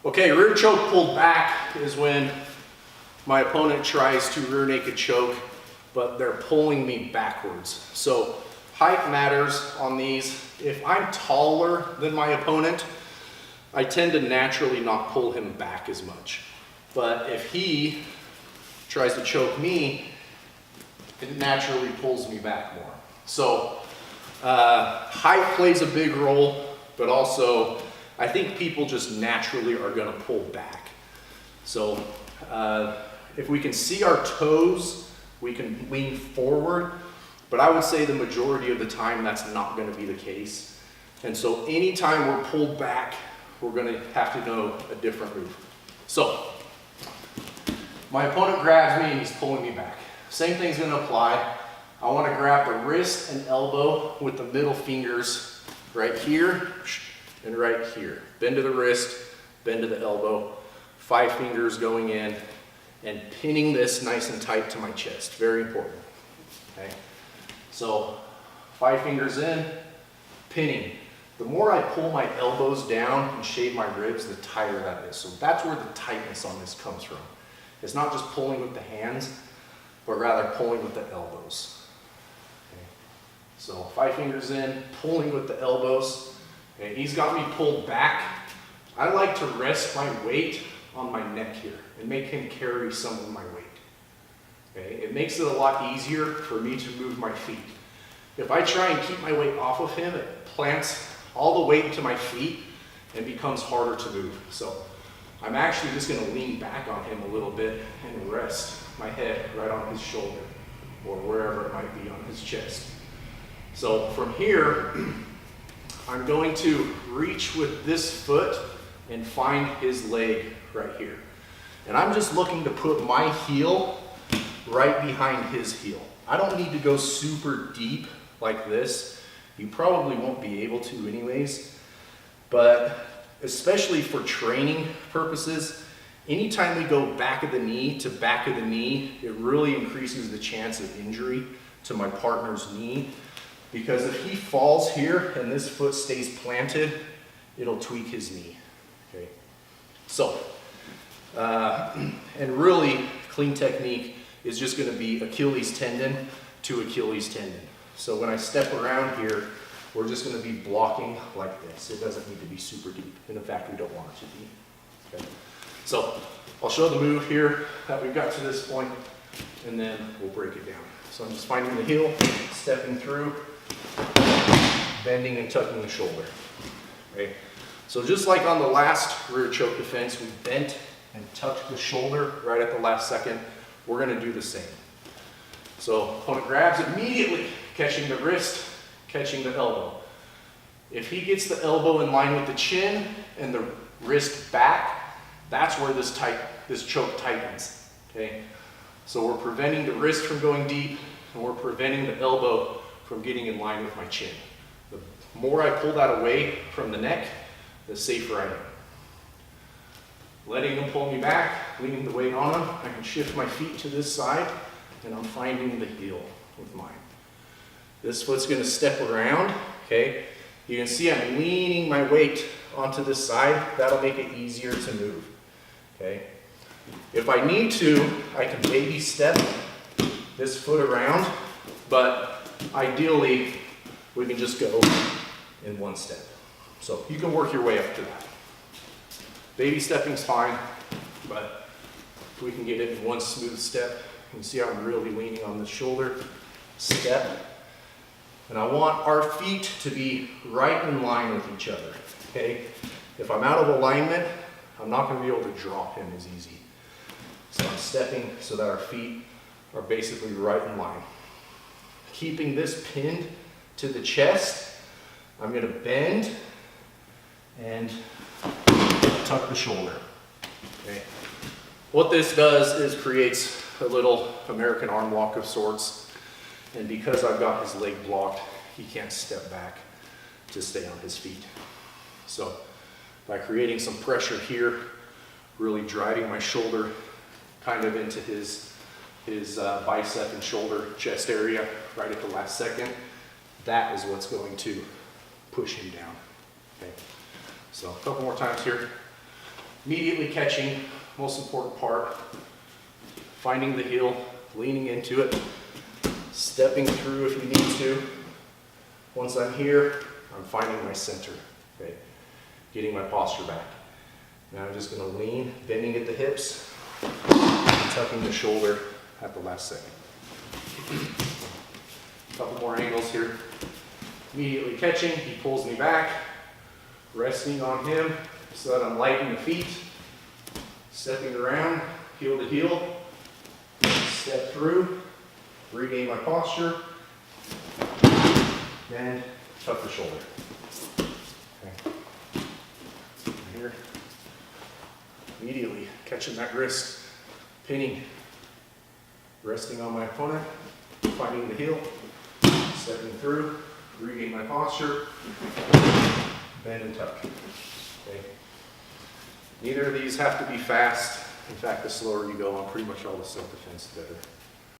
Okay, rear choke pulled back is when my opponent tries to rear naked choke, but they're pulling me backwards. So height matters on these. If I'm taller than my opponent, I tend to naturally not pull him back as much. But if he tries to choke me, it naturally pulls me back more. So height plays a big role, but also I think people just naturally are gonna pull back. So if we can see our toes, we can lean forward, but I would say the majority of the time that's not gonna be the case. And so anytime we're pulled back, we're gonna have to know a different move. So my opponent grabs me and he's pulling me back. Same thing's gonna apply. I wanna grab the wrist and elbow with the middle fingers right here and right here. Bend to the wrist, bend to the elbow, 5 fingers going in and pinning this nice and tight to my chest. Very important, okay? So 5 fingers in, pinning. The more I pull my elbows down and shave my ribs, the tighter that is. So that's where the tightness on this comes from. It's not just pulling with the hands, but rather pulling with the elbows. Okay. So 5 fingers in, pulling with the elbows. Okay. He's got me pulled back. I like to rest my weight on my neck here and make him carry some of my weight. Okay. It makes it a lot easier for me to move my feet. If I try and keep my weight off of him, it plants all the weight into my feet and becomes harder to move. So I'm actually just gonna lean back on him a little bit and rest my head right on his shoulder or wherever it might be on his chest. So from here, I'm going to reach with this foot and find his leg right here. And I'm just looking to put my heel right behind his heel. I don't need to go super deep like this. You probably won't be able to anyways, but especially for training purposes, anytime we go back of the knee to back of the knee, it really increases the chance of injury to my partner's knee, because if he falls here and this foot stays planted, it'll tweak his knee, okay? So, and really clean technique is just gonna be Achilles tendon to Achilles tendon. So when I step around here, we're just gonna be blocking like this. It doesn't need to be super deep. And in fact, we don't want it to be. Okay. So I'll show the move here that we've got to this point, and then we'll break it down. So I'm just finding the heel, stepping through, bending and tucking the shoulder. Okay. So just like on the last rear choke defense, we bent and tucked the shoulder right at the last second. We're gonna do the same. So opponent grabs immediately, catching the wrist, catching the elbow. If he gets the elbow in line with the chin and the wrist back, that's where this choke tightens, okay? So we're preventing the wrist from going deep, and we're preventing the elbow from getting in line with my chin. The more I pull that away from the neck, the safer I am. Letting him pull me back, leaning the weight on him, I can shift my feet to this side, and I'm finding the heel with mine. This foot's gonna step around, okay? You can see I'm leaning my weight onto this side. That'll make it easier to move, okay? If I need to, I can baby step this foot around, but ideally, we can just go in one step. So you can work your way up to that. Baby stepping's fine, but if we can get it in one smooth step, you can see how I'm really leaning on the shoulder, step. And I want our feet to be right in line with each other, okay? If I'm out of alignment, I'm not gonna be able to drop him as easy. So I'm stepping so that our feet are basically right in line. Keeping this pinned to the chest, I'm gonna bend and tuck the shoulder, okay? What this does is creates a little American arm walk of sorts. And because I've got his leg blocked, he can't step back to stay on his feet. So by creating some pressure here, really driving my shoulder kind of into his bicep and shoulder chest area right at the last second, that is what's going to push him down. Okay. So a couple more times here. Immediately catching, most important part, finding the heel, leaning into it, stepping through if you need to. Once I'm here, I'm finding my center, okay? Getting my posture back. Now I'm just gonna lean, bending at the hips, tucking the shoulder at the last second. Couple more angles here. Immediately catching, he pulls me back, resting on him so that I'm light in the feet, stepping around, heel to heel, step through, regain my posture, and tuck the shoulder. Okay. Here, immediately catching that wrist, pinning, resting on my opponent, finding the heel, stepping through, regain my posture, bend and tuck. Okay. Neither of these have to be fast. In fact, the slower you go on pretty much all the self-defense, the better.